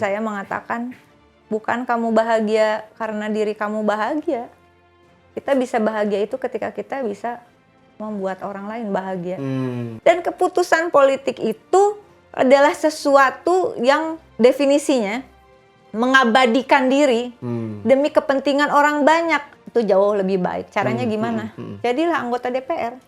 saya mengatakan, bukan kamu bahagia karena diri kamu bahagia. Kita bisa bahagia itu ketika kita bisa membuat orang lain bahagia. Dan keputusan politik itu adalah sesuatu yang definisinya mengabadikan diri demi kepentingan orang banyak. Itu jauh lebih baik. Caranya gimana? Jadilah anggota DPR.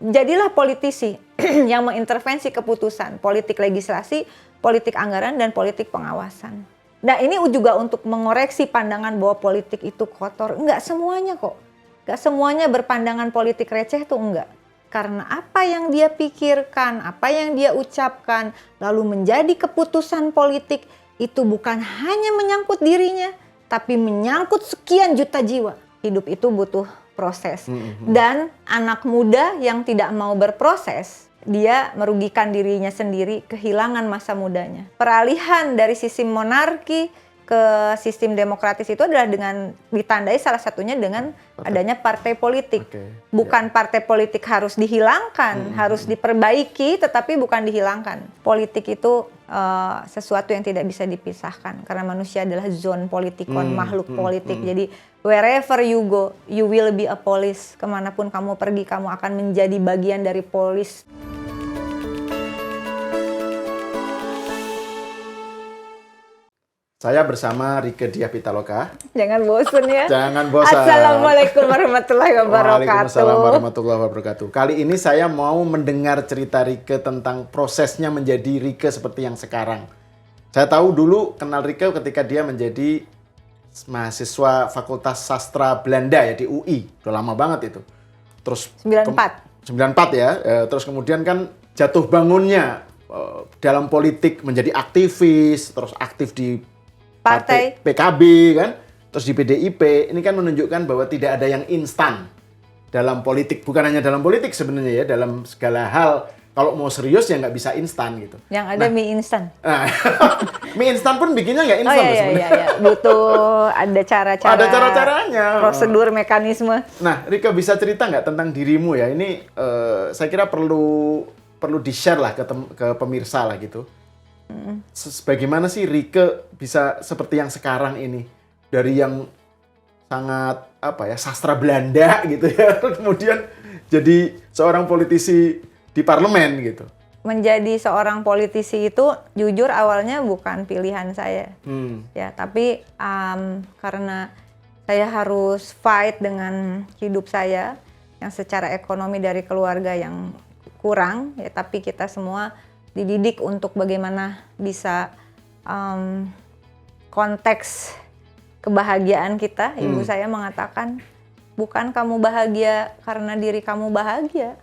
Jadilah politisi yang mengintervensi keputusan politik legislasi, politik anggaran, dan politik pengawasan. Nah, ini juga untuk mengoreksi pandangan bahwa politik itu kotor. Enggak semuanya kok. Enggak semuanya berpandangan politik receh tuh enggak. Karena apa yang dia pikirkan, apa yang dia ucapkan, lalu menjadi keputusan politik, itu bukan hanya menyangkut dirinya, tapi menyangkut sekian juta jiwa. Hidup itu butuh proses. Dan anak muda yang tidak mau berproses, dia merugikan dirinya sendiri, kehilangan masa mudanya. Peralihan dari sistem monarki ke sistem demokratis itu adalah dengan ditandai salah satunya dengan adanya partai politik. Bukan partai politik harus dihilangkan, harus diperbaiki, tetapi bukan dihilangkan. Politik itu sesuatu yang tidak bisa dipisahkan karena manusia adalah zon politikon, makhluk politik. Jadi wherever you go, you will be a police. Kemanapun kamu pergi, kamu akan menjadi bagian dari polis. Saya bersama Rieke Diah Pitaloka. Jangan bosan ya. Jangan bosan. Assalamualaikum warahmatullahi wabarakatuh. Waalaikumsalam warahmatullahi wabarakatuh. Kali ini saya mau mendengar cerita Rieke tentang prosesnya menjadi Rieke seperti yang sekarang. Saya tahu dulu kenal Rieke ketika dia menjadi mahasiswa Fakultas Sastra Belanda ya di UI. Udah lama banget itu. Terus 94 ya. Terus kemudian kan jatuh bangunnya dalam politik menjadi aktivis, terus aktif di Partai PKB kan, terus di PDIP. Ini kan menunjukkan bahwa tidak ada yang instan dalam politik. Bukan hanya dalam politik sebenarnya ya, dalam segala hal. Kalau mau serius ya nggak bisa instan gitu. Yang ada mie instan. Mie instan pun bikinnya nggak instan sebenarnya. Iya. Butuh ada cara-cara. Ada cara-caranya. Prosedur, mekanisme. Nah, Rieke bisa cerita nggak tentang dirimu ya? Ini saya kira perlu di-share lah ke pemirsa lah gitu. Bagaimana sih Rieke bisa seperti yang sekarang ini, dari yang sangat sastra Belanda gitu ya, kemudian jadi seorang politisi di parlemen gitu. Menjadi seorang politisi itu jujur awalnya bukan pilihan saya, ya, tapi karena saya harus fight dengan hidup saya yang secara ekonomi dari keluarga yang kurang, ya, tapi kita semua dididik untuk bagaimana bisa konteks kebahagiaan kita. Ibu saya mengatakan, bukan kamu bahagia karena diri kamu bahagia.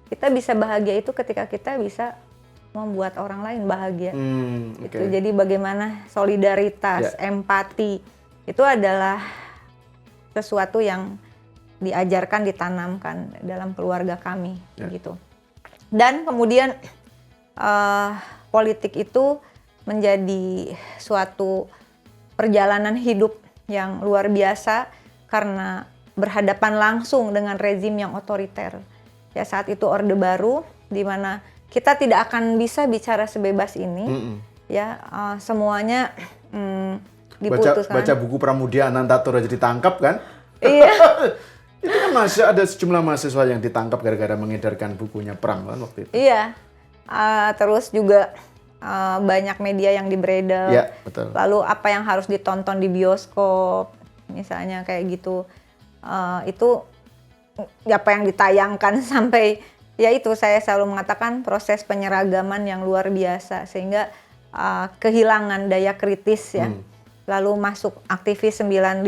Kita bisa bahagia itu ketika kita bisa membuat orang lain bahagia. Jadi bagaimana solidaritas, empati, itu adalah sesuatu yang diajarkan, ditanamkan dalam keluarga kami. Gitu. Dan kemudian politik itu menjadi suatu perjalanan hidup yang luar biasa karena berhadapan langsung dengan rezim yang otoriter. Ya, saat itu Orde Baru di mana kita tidak akan bisa bicara sebebas ini. Ya, semuanya diputuskan. Baca buku Pramudia Anantatur aja ditangkap kan? Iya. Itu kan masih ada sejumlah mahasiswa yang ditangkap gara-gara mengedarkan bukunya perang kan waktu itu. Iya. Terus juga banyak media yang dibredel. Ya, betul. Lalu apa yang harus ditonton di bioskop, misalnya kayak gitu. Itu apa yang ditayangkan sampai, ya itu saya selalu mengatakan proses penyeragaman yang luar biasa. Sehingga kehilangan daya kritis ya. Lalu masuk aktivis 95,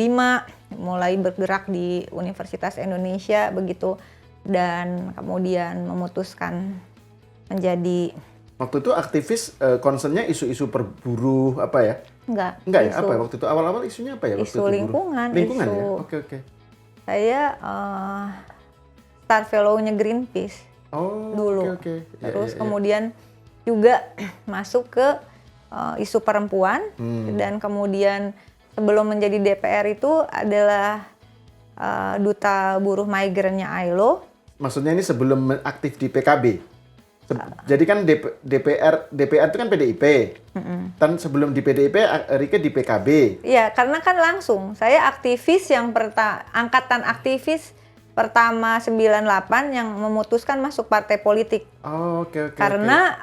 mulai bergerak di Universitas Indonesia begitu. Dan kemudian memutuskan menjadi. Waktu itu aktivis concernnya isu-isu perburuh apa ya? Enggak ya? Apa ya? Waktu itu awal-awal isunya apa ya? Waktu isu lingkungan. Lingkungan isu, ya? Oke. Saya Star Fellow-nya Greenpeace dulu. Oke. Terus kemudian juga masuk ke isu perempuan. Dan kemudian sebelum menjadi DPR itu adalah duta buruh migrannya ILO. Maksudnya ini sebelum aktif di PKB? Jadi kan DPR itu kan PDIP. Dan sebelum di PDIP, Rike di PKB. Iya, karena kan langsung saya aktivis yang angkatan aktivis pertama 98 yang memutuskan masuk partai politik. Oh, oke. Karena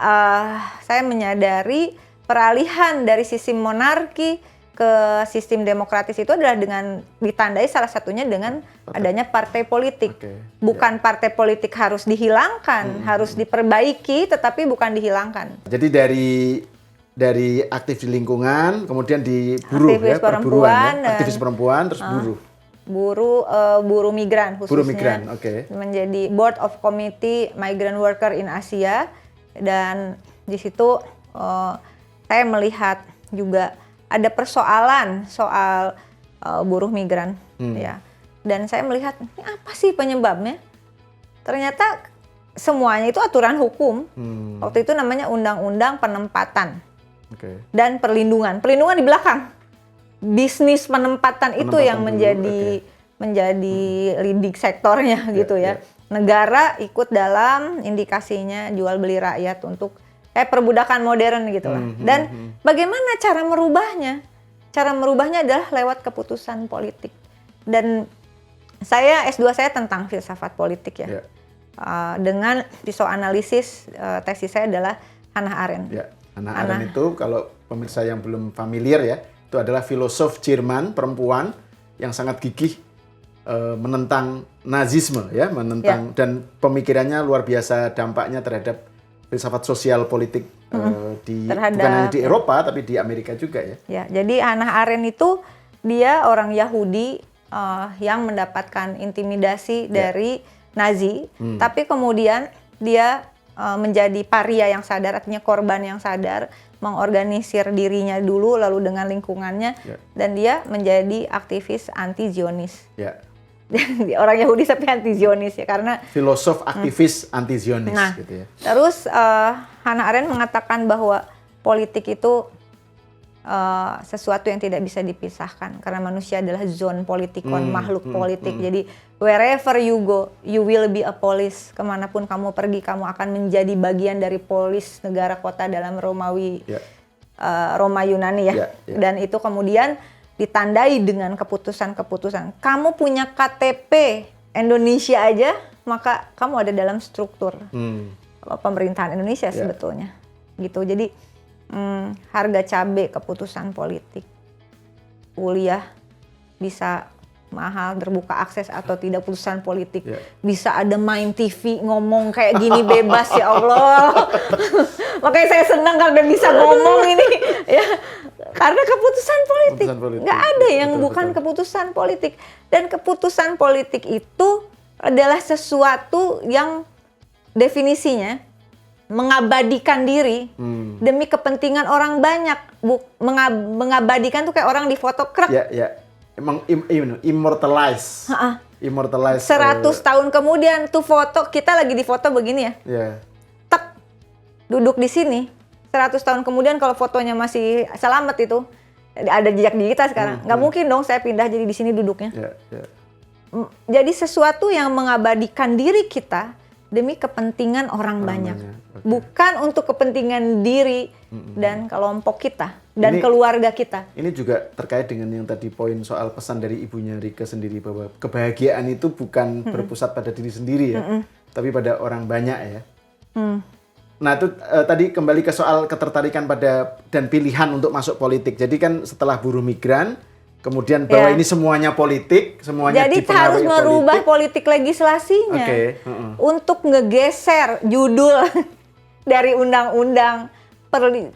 saya menyadari peralihan dari sistem monarki ke sistem demokratis itu adalah dengan ditandai salah satunya dengan adanya partai politik. Bukan partai politik harus dihilangkan, harus diperbaiki, tetapi bukan dihilangkan. Jadi dari aktif di lingkungan, kemudian di buruh aktivis ya, perempuan, ya. Aktivis perempuan, terus buruh. Buruh migran khususnya. Buruh migran, menjadi Board of Committee Migrant Worker in Asia, dan di situ saya melihat juga ada persoalan soal buruh migran, ya. Dan saya melihat ini apa sih penyebabnya? Ternyata semuanya itu aturan hukum. Waktu itu namanya Undang-Undang Penempatan dan Perlindungan. Perlindungan di belakang. Bisnis penempatan itu yang menjadi leading sektornya gitu ya. Negara ikut dalam indikasinya jual beli rakyat untuk perbudakan modern gitu lah. Dan bagaimana cara merubahnya? Cara merubahnya adalah lewat keputusan politik. Dan S2 saya tentang filsafat politik ya. Dengan psikoanalisis, tesis saya adalah Hannah Arendt. Hannah Arendt itu kalau pemirsa yang belum familiar ya, itu adalah filosof Jerman perempuan yang sangat gigih menentang nazisme ya, dan pemikirannya luar biasa dampaknya terhadap filsafat sosial politik bukan hanya di Eropa tapi di Amerika juga ya. Ya, jadi Hannah Arendt itu dia orang Yahudi yang mendapatkan intimidasi dari Nazi, tapi kemudian dia menjadi paria yang sadar, artinya korban yang sadar, mengorganisir dirinya dulu lalu dengan lingkungannya, dan dia menjadi aktivis anti-Zionis. Orang Yahudi tapi anti-Zionis ya, karena filosof aktivis anti-Zionis gitu ya. Terus Hannah Arendt mengatakan bahwa politik itu sesuatu yang tidak bisa dipisahkan karena manusia adalah zon politikon, makhluk politik. Jadi wherever you go, you will be a polis. Kemanapun kamu pergi, kamu akan menjadi bagian dari polis negara kota dalam Romawi, Roma Yunani ya. Dan itu kemudian ditandai dengan keputusan-keputusan. Kamu punya KTP Indonesia aja, maka kamu ada dalam struktur pemerintahan Indonesia sebetulnya. Gitu. Jadi harga cabai keputusan politik. Kuliah bisa mahal, terbuka akses atau tidak keputusan politik. Bisa ada main TV ngomong kayak gini bebas ya Allah. Makanya saya senang karena bisa ngomong ini ya. Karena keputusan politik. Nggak ada yang bukan keputusan politik. Dan keputusan politik itu adalah sesuatu yang definisinya mengabadikan diri demi kepentingan orang banyak. Mengabadikan tuh kayak orang di foto krek. Emang immortalize. Immortalize. 100 tahun kemudian tuh foto, kita lagi di foto begini ya. Tek, duduk di sini. 100 tahun kemudian kalau fotonya masih selamat itu, ada jejak digital sekarang. Nggak mungkin dong saya pindah jadi di sini duduknya. Jadi sesuatu yang mengabadikan diri kita demi kepentingan orang banyak. Bukan untuk kepentingan diri dan kelompok kita dan keluarga kita. Ini juga terkait dengan yang tadi poin soal pesan dari ibunya Rike sendiri, bahwa kebahagiaan itu bukan berpusat pada diri sendiri ya, tapi pada orang banyak ya. Nah itu tadi kembali ke soal ketertarikan pada dan pilihan untuk masuk politik. Jadi kan setelah buruh migran, kemudian bahwa ini semuanya politik, semuanya jadi harus merubah politik legislasinya untuk ngegeser judul dari undang-undang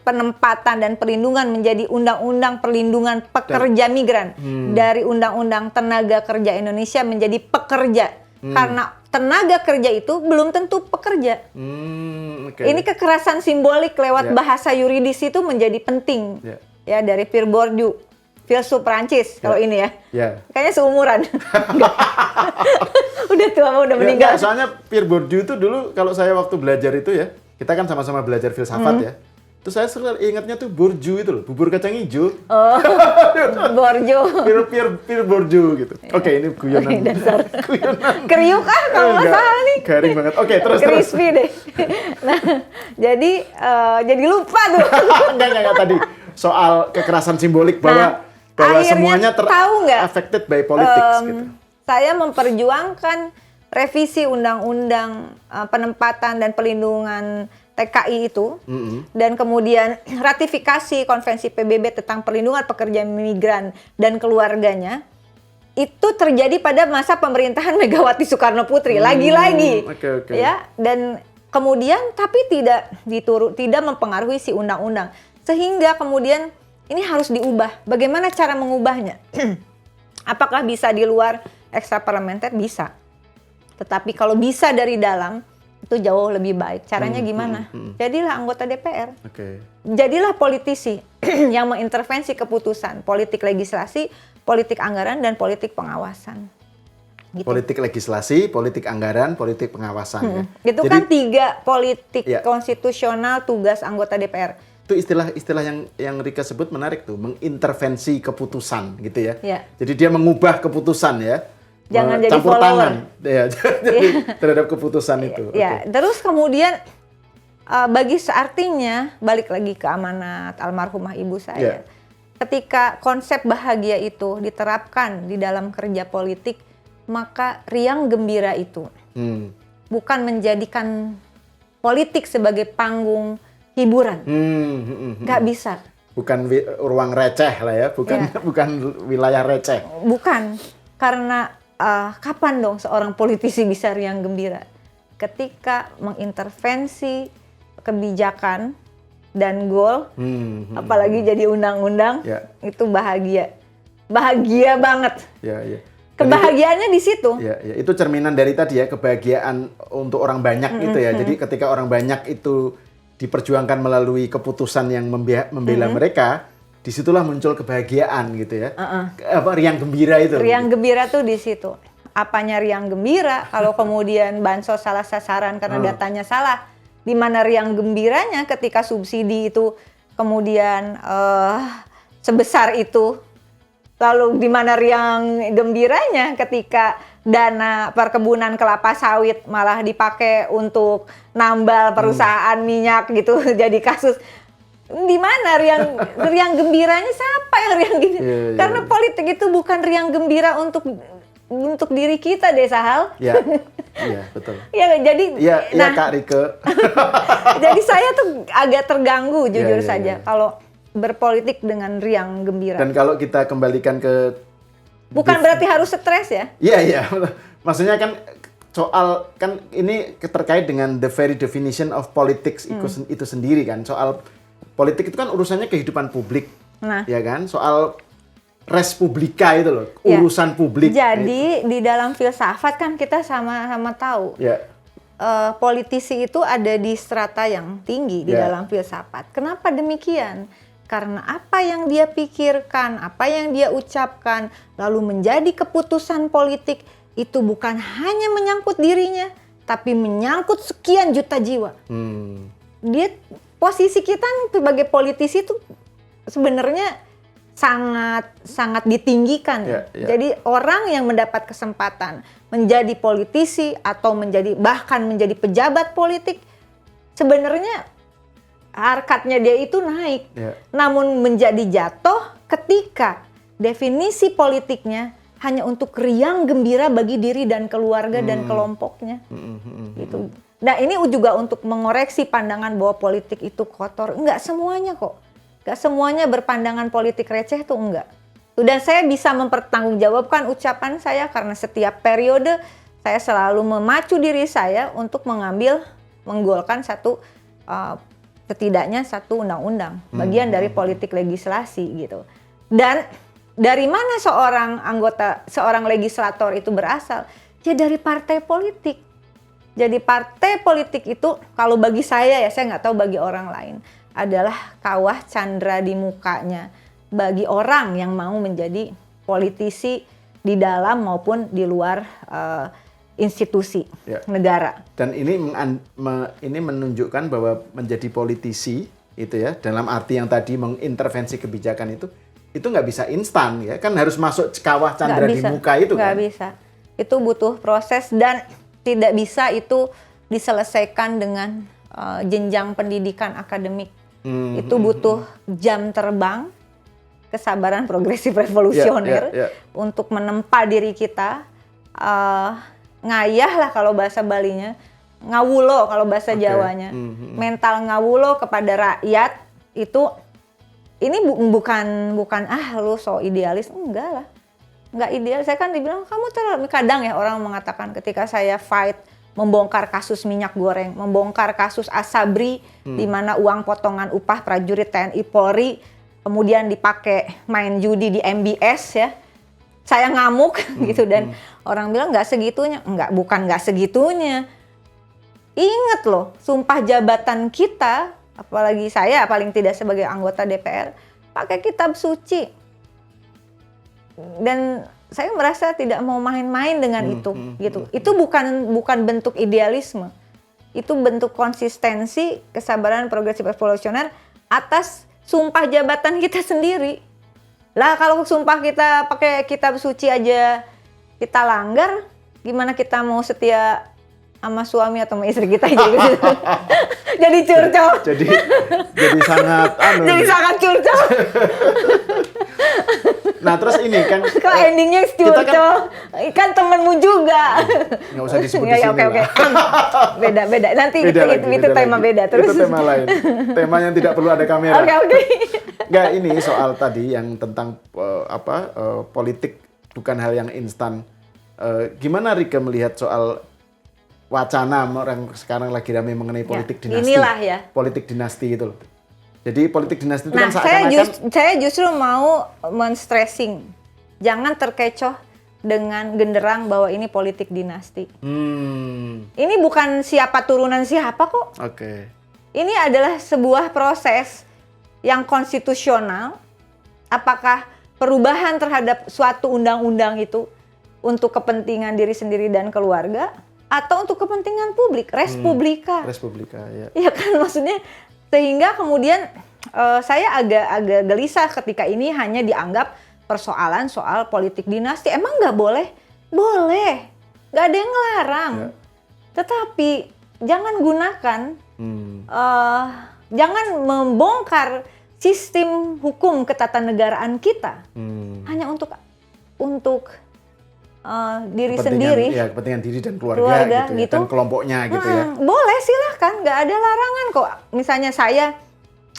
penempatan dan perlindungan menjadi undang-undang perlindungan pekerja migran, dari undang-undang tenaga kerja Indonesia menjadi pekerja, karena tenaga kerja itu belum tentu pekerja. Ini kekerasan simbolik lewat bahasa yuridis itu menjadi penting ya, dari Pierre Bourdieu, filsuf Prancis kalau ini ya. Kayaknya seumuran. Udah tua, udah meninggal. Soalnya Pierre Bourdieu itu dulu kalau saya waktu belajar itu ya, kita kan sama-sama belajar filsafat ya. Terus saya selalu ingatnya tuh borju itu loh, bubur kacang hijau. Oh, borjo. Pir borju gitu. Oke, ini guyonan. Guyonan. Kriuk kan kalau nggak salah nih. Garing banget. Oke, terus. Crispy deh. Nah, jadi lupa tuh. Enggak tadi. Soal kekerasan simbolik bahwa semuanya affected by politics gitu. Saya memperjuangkan revisi undang-undang penempatan dan pelindungan TKI itu, dan kemudian ratifikasi konvensi PBB tentang perlindungan pekerja migran dan keluarganya, itu terjadi pada masa pemerintahan Megawati Soekarno Putri. Lagi-lagi, ya, dan kemudian tapi tidak mempengaruhi si undang-undang, sehingga kemudian ini harus diubah. Bagaimana cara mengubahnya? Apakah bisa di luar ekstraparlementer? Bisa. Tetapi kalau bisa dari dalam, itu jauh lebih baik. Caranya gimana? Jadilah anggota DPR. Jadilah politisi yang mengintervensi keputusan politik legislasi, politik anggaran, dan politik pengawasan. Gitu. Politik legislasi, politik anggaran, politik pengawasan. Ya. Itu kan 3 politik konstitusional tugas anggota DPR. Itu istilah yang Rika sebut menarik tuh, mengintervensi keputusan gitu ya. Jadi dia mengubah keputusan ya. Jangan jadi campur follower. Tangan ya, jadi terhadap keputusan itu. Ya, terus kemudian bagi seartinya balik lagi ke amanat almarhumah ibu saya. Ketika konsep bahagia itu diterapkan di dalam kerja politik, maka riang gembira itu bukan menjadikan politik sebagai panggung hiburan. Nggak bisa. Bukan ruang receh lah ya, bukan wilayah receh. Bukan, karena kapan dong seorang politisi bisa riang gembira? Ketika mengintervensi kebijakan dan goal, apalagi jadi undang-undang, itu bahagia banget. Kebahagiaannya di situ. Itu cerminan dari tadi ya, kebahagiaan untuk orang banyak itu ya. Jadi ketika orang banyak itu diperjuangkan melalui keputusan yang membela mereka, disitulah muncul kebahagiaan gitu ya. Riang gembira itu. Riang gembira tuh di situ. Apanya riang gembira kalau kemudian bansos salah sasaran karena datanya salah? Di mana riang gembiranya ketika subsidi itu kemudian sebesar itu? Lalu di mana riang gembiranya ketika dana perkebunan kelapa sawit malah dipakai untuk nambal perusahaan minyak gitu jadi kasus? Di mana riang gembiranya? Siapa yang riang gembira? Karena politik itu bukan riang gembira untuk diri kita deh, Sahal. Iya, betul. Ya, jadi Kak Rike. Jadi saya tuh agak terganggu jujur saja kalau berpolitik dengan riang gembira. Dan kalau kita kembalikan ke bukan berarti harus stres ya? Iya. Maksudnya kan soal kan ini terkait dengan the very definition of politics itu sendiri kan. Soal politik itu kan urusannya kehidupan publik, ya kan? Soal res publica itu loh, urusan publik. Jadi di dalam filsafat kan kita sama-sama tahu, politisi itu ada di strata yang tinggi di dalam filsafat. Kenapa demikian? Karena apa yang dia pikirkan, apa yang dia ucapkan, lalu menjadi keputusan politik itu bukan hanya menyangkut dirinya, tapi menyangkut sekian juta jiwa. Posisi kita sebagai politisi itu sebenarnya sangat ditinggikan. Jadi orang yang mendapat kesempatan menjadi politisi atau bahkan menjadi pejabat politik, sebenarnya harkatnya dia itu naik. Namun menjadi jatuh ketika definisi politiknya hanya untuk riang gembira bagi diri dan keluarga dan kelompoknya. Gitu. Nah ini juga untuk mengoreksi pandangan bahwa politik itu kotor. Enggak semuanya kok. Enggak semuanya berpandangan politik receh tuh enggak. Dan saya bisa mempertanggungjawabkan ucapan saya karena setiap periode saya selalu memacu diri saya untuk menggolkan setidaknya satu undang-undang. Bagian dari politik legislasi gitu. Dan dari mana seorang legislator itu berasal? Ya dari partai politik. Jadi partai politik itu kalau bagi saya nggak tahu bagi orang lain, adalah kawah candra di mukanya bagi orang yang mau menjadi politisi di dalam maupun di luar institusi negara. Dan ini menunjukkan bahwa menjadi politisi itu ya, dalam arti yang tadi mengintervensi kebijakan itu nggak bisa instan ya, kan harus masuk kawah candra di muka itu nggak kan. bisa. Itu butuh proses dan tidak bisa itu diselesaikan dengan jenjang pendidikan akademik. Itu butuh jam terbang, kesabaran progresif revolusioner untuk menempa diri kita, ngayah lah kalau bahasa Balinya, ngawulo kalau bahasa Jawanya, mental ngawulo kepada rakyat itu. Ini bukan lu so idealis, enggak lah, enggak ideal. Saya kan dibilang kamu terlalu, kadang ya orang mengatakan ketika saya fight membongkar kasus minyak goreng, membongkar kasus Asabri di mana uang potongan upah prajurit TNI Polri kemudian dipakai main judi di MBS ya. Saya ngamuk gitu dan orang bilang nggak segitunya. Bukan nggak segitunya. Ingat loh, sumpah jabatan kita, apalagi saya paling tidak sebagai anggota DPR, pakai kitab suci. Dan saya merasa tidak mau main-main dengan itu gitu. Itu bukan bentuk idealisme. Itu bentuk konsistensi, kesabaran progresif revolusioner atas sumpah jabatan kita sendiri. Lah kalau sumpah kita pakai kitab suci aja kita langgar, gimana kita mau setia sama suami atau sama istri kita gitu. Jadi curcol. Jadi sangat jadi sangat curcol. Nah terus ini kan kok endingnya curcol kan temenmu juga. Nggak usah disebut di sini oke. Beda nanti itu tema lagi. Beda terus itu tema lain, tema yang tidak perlu ada kamera. Oke. Nggak, ini soal tadi yang tentang politik bukan hal yang instan. Gimana Rike melihat soal wacana orang sekarang lagi ramai mengenai politik dinasti. Inilah ya. Politik dinasti itu loh. Jadi politik dinasti itu kan seakan-akan saya justru mau men-stressing. Jangan terkecoh dengan genderang bahwa ini politik dinasti. Ini bukan siapa turunan siapa kok. Oke. Ini adalah sebuah proses yang konstitusional. Apakah perubahan terhadap suatu undang-undang itu untuk kepentingan diri sendiri dan keluarga atau untuk kepentingan publik, res publica. Res publica, ya. Iya kan, maksudnya sehingga kemudian saya agak gelisah ketika ini hanya dianggap persoalan soal politik dinasti. Emang nggak boleh? Boleh, nggak ada yang ngelarang. Ya. Tetapi jangan gunakan, jangan membongkar sistem hukum ketatanegaraan kita hanya untuk diri sendiri, ya kepentingan diri dan keluarga gitu, ya, dan kelompoknya gitu ya. Boleh, silahkan, nggak ada larangan kok. Misalnya saya,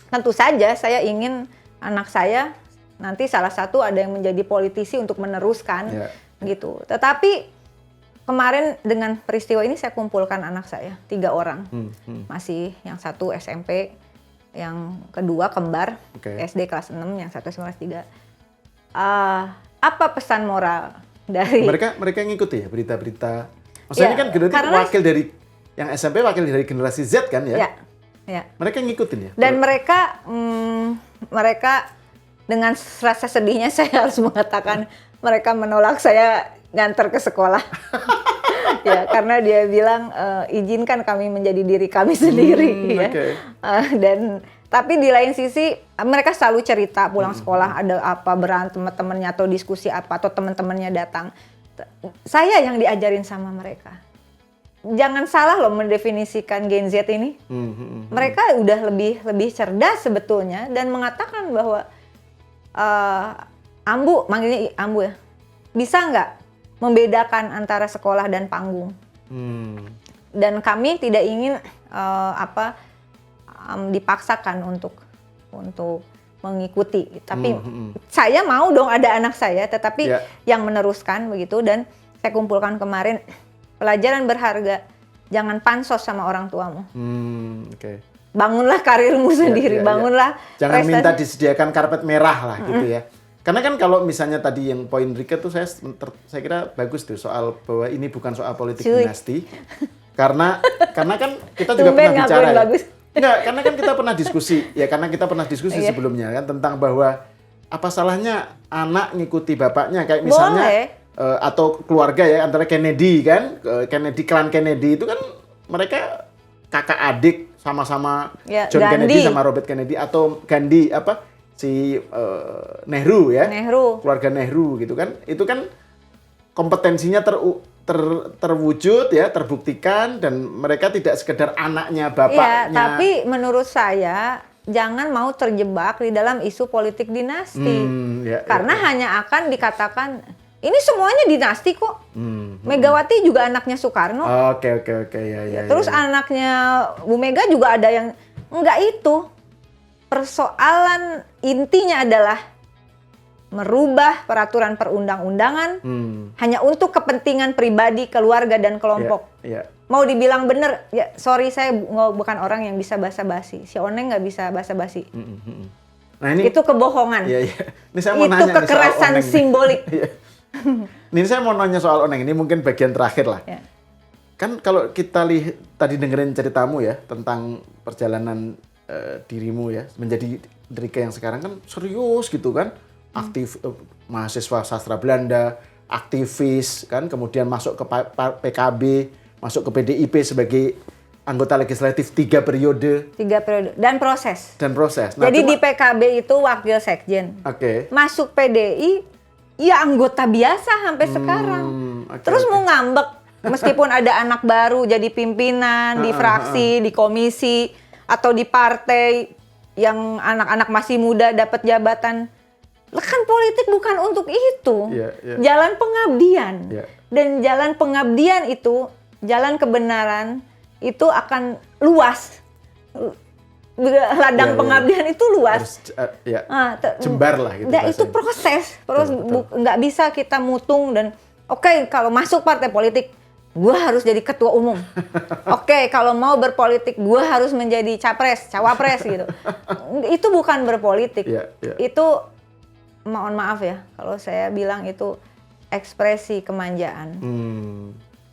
tentu saja saya ingin anak saya nanti salah satu ada yang menjadi politisi untuk meneruskan gitu. Tetapi kemarin dengan peristiwa ini saya kumpulkan anak saya 3 orang, masih yang satu SMP, yang kedua kembar SD kelas 6, yang satu kelas 3. Apa pesan moral dari mereka ngikuti ya berita-berita. Maksudnya kan wakil dari yang SMP, wakil dari generasi Z kan ya? Ya. Mereka ngikutin ya. Dan mereka dengan rasa sedihnya saya harus mengatakan mereka menolak saya nganter ke sekolah. Ya, karena dia bilang izinkan kami menjadi diri kami sendiri ya. Tapi di lain sisi mereka selalu cerita pulang sekolah ada apa, berantem teman-temannya atau diskusi apa, atau teman-temannya datang. Saya yang diajarin sama mereka. Jangan salah loh mendefinisikan Gen Z ini. Mereka udah lebih cerdas sebetulnya dan mengatakan bahwa Ambu, manggilnya Ambu ya, bisa nggak membedakan antara sekolah dan panggung? Dan kami tidak ingin dipaksakan untuk mengikuti, tapi saya mau dong ada anak saya, tetapi yang meneruskan begitu. Dan saya kumpulkan kemarin pelajaran berharga, jangan pansos sama orang tuamu. Bangunlah karirmu sendiri, bangunlah. Jangan minta disediakan karpet merah lah gitu ya. Karena kan kalau misalnya tadi yang poin Rike tuh saya kira bagus tuh soal bahwa ini bukan soal politik dinasti. Karena kan kita juga pernah bicara ya. Enggak, karena kan kita pernah diskusi, sebelumnya kan tentang bahwa apa salahnya anak ngikuti bapaknya, kayak misalnya atau keluarga ya, antara Kennedy kan, klan Kennedy itu kan mereka kakak adik, sama-sama Ya, John Gandhi. Kennedy sama Robert Kennedy atau Gandhi Nehru ya. Nehru. Keluarga Nehru gitu kan. Itu kan kompetensinya terwujud ya, terbuktikan dan mereka tidak sekedar anaknya, bapaknya. Iya, tapi menurut saya jangan mau terjebak di dalam isu politik dinasti. Karena hanya akan dikatakan ini semuanya dinasti kok. Megawati juga anaknya Soekarno. Oke ya. Terus anaknya Bu Mega juga ada yang enggak itu. Persoalan intinya adalah merubah peraturan perundang-undangan hanya untuk kepentingan pribadi, keluarga dan kelompok. Mau dibilang bener, ya sorry saya bukan orang yang bisa basa-basi. Si Oneng nggak bisa basa-basi. Nah, ini itu kebohongan. Iya. Ini saya mau itu nanya kekerasan nih soal Oneng simbolik. Ini saya mau nanya soal Oneng, ini mungkin bagian terakhir lah. Ya. Kan kalau kita lihat tadi dengerin ceritamu ya tentang perjalanan dirimu ya menjadi Rike yang sekarang kan serius gitu kan, aktif mahasiswa sastra Belanda, aktivis kan, kemudian masuk ke PKB, masuk ke PDIP sebagai anggota legislatif 3 periode. 3 periode dan proses. Nah, jadi di PKB itu wakil sekjen. Oke. Masuk PDI ya anggota biasa sampai sekarang. Terus mau ngambek meskipun ada anak baru jadi pimpinan di fraksi, di komisi atau di partai yang anak-anak masih muda dapat jabatan. Kan politik bukan untuk itu. Jalan pengabdian. Dan jalan pengabdian itu, jalan kebenaran itu akan luas. Ladang pengabdian itu luas. Jembar lah gitu. Itu proses. Nggak bisa kita mutung dan oke, kalau masuk partai politik gue harus jadi ketua umum. Oke, kalau mau berpolitik gue harus menjadi capres, cawapres gitu. Itu bukan berpolitik. Itu mohon maaf ya kalau saya bilang itu ekspresi kemanjaan.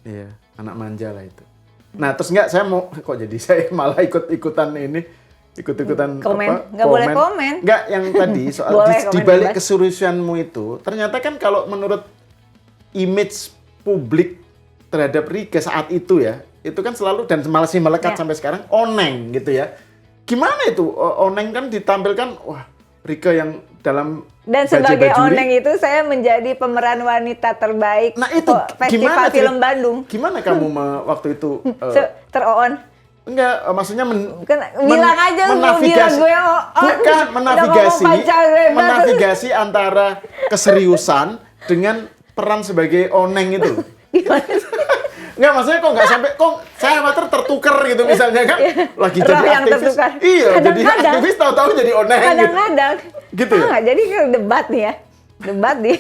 Iya, anak manja lah itu. Nah, terus saya mau kok jadi saya malah ikut-ikutan komen. Nggak boleh komen. Nggak, yang tadi soal di balik keseriusanmu itu, ternyata kan kalau menurut image publik terhadap Rike saat itu ya, itu kan selalu dan masih melekat sampai sekarang Oneng gitu ya. Gimana itu? Oneng kan ditampilkan, wah Rike yang dalam dan sebagai Oneng itu saya menjadi pemeran wanita terbaik. Nah itu Festival Film Bandung. Gimana kamu waktu itu teroon? Enggak, maksudnya bilang aja menavigasi, gue bukan menavigasi antara keseriusan dengan peran sebagai Oneng itu. Gimana? Enggak, maksudnya kok nggak sampai, kok saya khawatir tertukar gitu misalnya kan, lagi jadi aktivis. Iya, jadi aktivis tahu-tahu jadi Oneng. Kadang-kadang. Gitu ya? Jadi debat nih ya. Debat nih.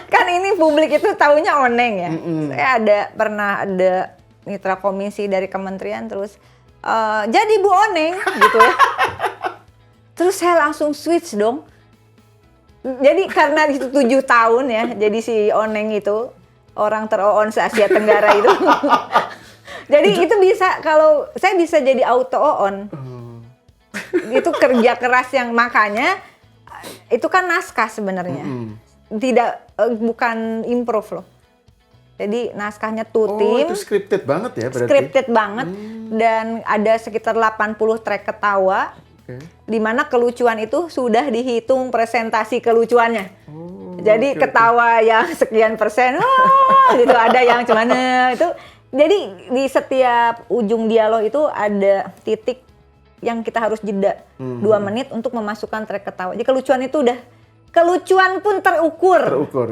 Kan ini publik itu taunya Oneng ya. Saya pernah ada mitra komisi dari kementerian terus jadi Bu Oneng gitu ya. Terus saya langsung switch dong. Jadi karena itu 7 tahun ya, jadi si Oneng itu orang teroon se-Asia Tenggara itu. Jadi itu bisa, kalau saya bisa jadi auto-on. Itu kerja keras yang makanya itu kan naskah sebenarnya. Bukan improv loh. Jadi naskahnya tim. Itu scripted banget ya berarti? Scripted banget. Dan ada sekitar 80 track ketawa. Di mana kelucuan itu sudah dihitung presentasi kelucuannya. Jadi ketawa yang sekian persen, gitu, ada yang cuman itu. Jadi di setiap ujung dialog itu ada titik yang kita harus jeda 2 menit untuk memasukkan track ketawa. Jadi kelucuan pun terukur.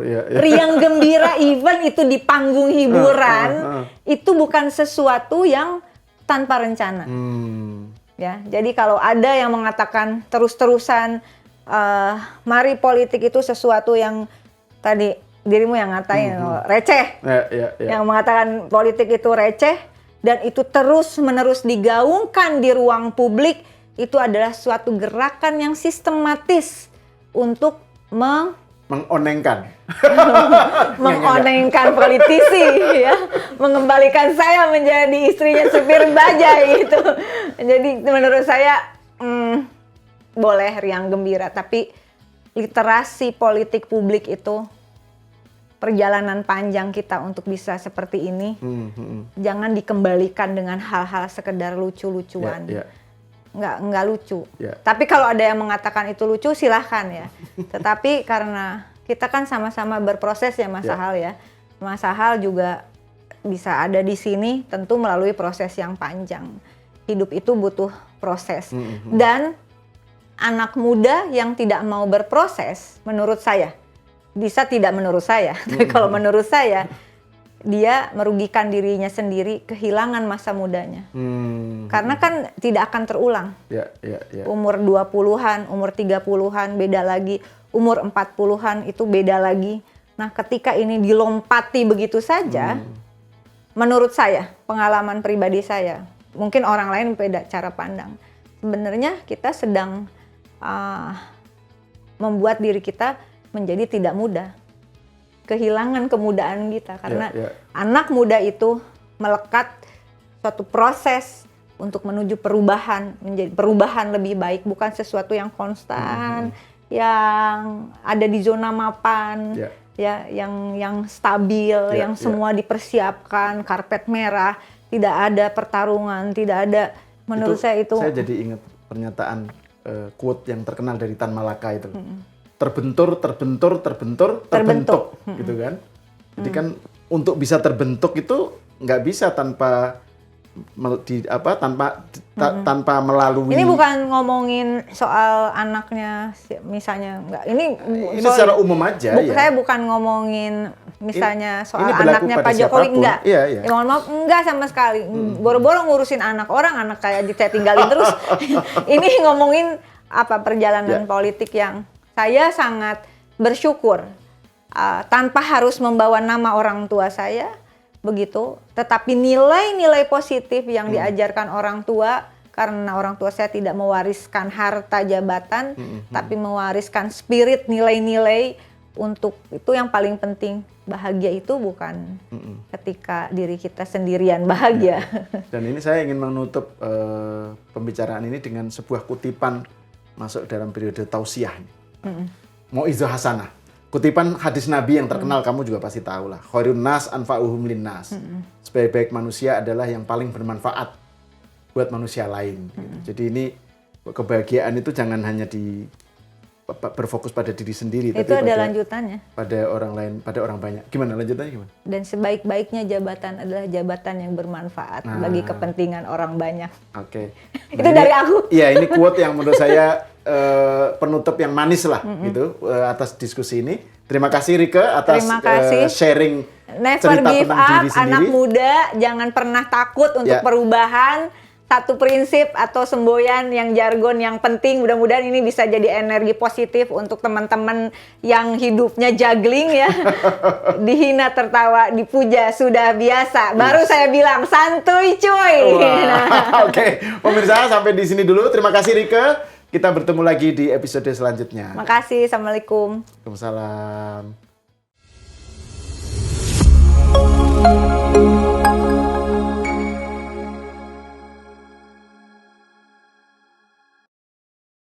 Ya. Riang gembira event itu di panggung hiburan itu bukan sesuatu yang tanpa rencana. Ya, jadi kalau ada yang mengatakan terus-terusan mari politik itu sesuatu yang tadi dirimu yang ngatain receh. Yang mengatakan politik itu receh dan itu terus-menerus digaungkan di ruang publik, itu adalah suatu gerakan yang sistematis untuk mengonengkan politisi ya, mengembalikan saya menjadi istrinya supir bajai gitu. Jadi menurut saya boleh riang gembira, tapi literasi politik publik itu perjalanan panjang kita untuk bisa seperti ini, jangan dikembalikan dengan hal-hal sekedar lucu-lucuan. Nggak lucu. Tapi kalau ada yang mengatakan itu lucu, silahkan ya. Tetapi karena kita kan sama-sama berproses ya Mas Sahal ya. Mas Sahal juga bisa ada di sini tentu melalui proses yang panjang. Hidup itu butuh proses. Dan anak muda yang tidak mau berproses, menurut saya, bisa tidak menurut saya, tapi kalau menurut saya, dia merugikan dirinya sendiri, kehilangan masa mudanya. Karena kan tidak akan terulang. Umur 20-an, umur 30-an beda lagi, umur 40-an itu beda lagi. Nah, ketika ini dilompati begitu saja, menurut saya, pengalaman pribadi saya, mungkin orang lain beda cara pandang. Sebenarnya kita sedang membuat diri kita menjadi tidak muda, kehilangan kemudaan kita karena anak muda itu melekat suatu proses untuk menuju perubahan, menjadi perubahan lebih baik, bukan sesuatu yang konstan, yang ada di zona mapan, ya, yang stabil, yang semua dipersiapkan, karpet merah, tidak ada pertarungan, tidak ada. Menurut saya itu. Saya jadi ingat pernyataan quote yang terkenal dari Tan Malaka itu. Terbentur, terbentuk, gitu kan. Jadi kan untuk bisa terbentuk itu nggak bisa tanpa melalui. Ini bukan ngomongin soal anaknya, misalnya nggak. Ini secara umum aja ya. Saya bukan ngomongin misalnya soal anaknya Pak Jokowi, enggak. Mohon maaf, enggak sama sekali. Boro-boro ngurusin anak orang, anak kayak saya tinggalin terus. Ini ngomongin perjalanan politik yang saya sangat bersyukur tanpa harus membawa nama orang tua saya begitu, tetapi nilai-nilai positif yang diajarkan orang tua, karena orang tua saya tidak mewariskan harta jabatan, tapi mewariskan spirit, nilai-nilai untuk itu yang paling penting. Bahagia itu bukan ketika diri kita sendirian bahagia. Dan ini saya ingin menutup pembicaraan ini dengan sebuah kutipan masuk dalam periode tausiah. Mau'izah hasanah. Kutipan hadis Nabi yang terkenal, kamu juga pasti tahu lah. Khairun nas anfa'uhum linnas. Sebaik-baik manusia adalah yang paling bermanfaat buat manusia lain. Jadi ini kebahagiaan itu jangan hanya berfokus pada diri sendiri, itu tapi ada lanjutannya. Pada orang lain, pada orang banyak. Gimana lanjutannya gimana? Dan sebaik-baiknya jabatan adalah jabatan yang bermanfaat bagi kepentingan orang banyak. Oke. Itu dari aku. Iya, ini quote yang menurut saya penutup yang manis lah gitu atas diskusi ini. Terima kasih Rike atas sharing. Never cerita give tentang up, diri sendiri. anak muda jangan pernah takut untuk perubahan. Satu prinsip atau semboyan yang jargon yang penting, mudah-mudahan ini bisa jadi energi positif untuk teman-teman yang hidupnya juggling ya. Dihina, tertawa, dipuja sudah biasa. Baru saya bilang santuy cuy. Oke, pemirsa sampai di sini dulu. Terima kasih Rike. Kita bertemu lagi di episode selanjutnya. Makasih, assalamualaikum. Waalaikumsalam.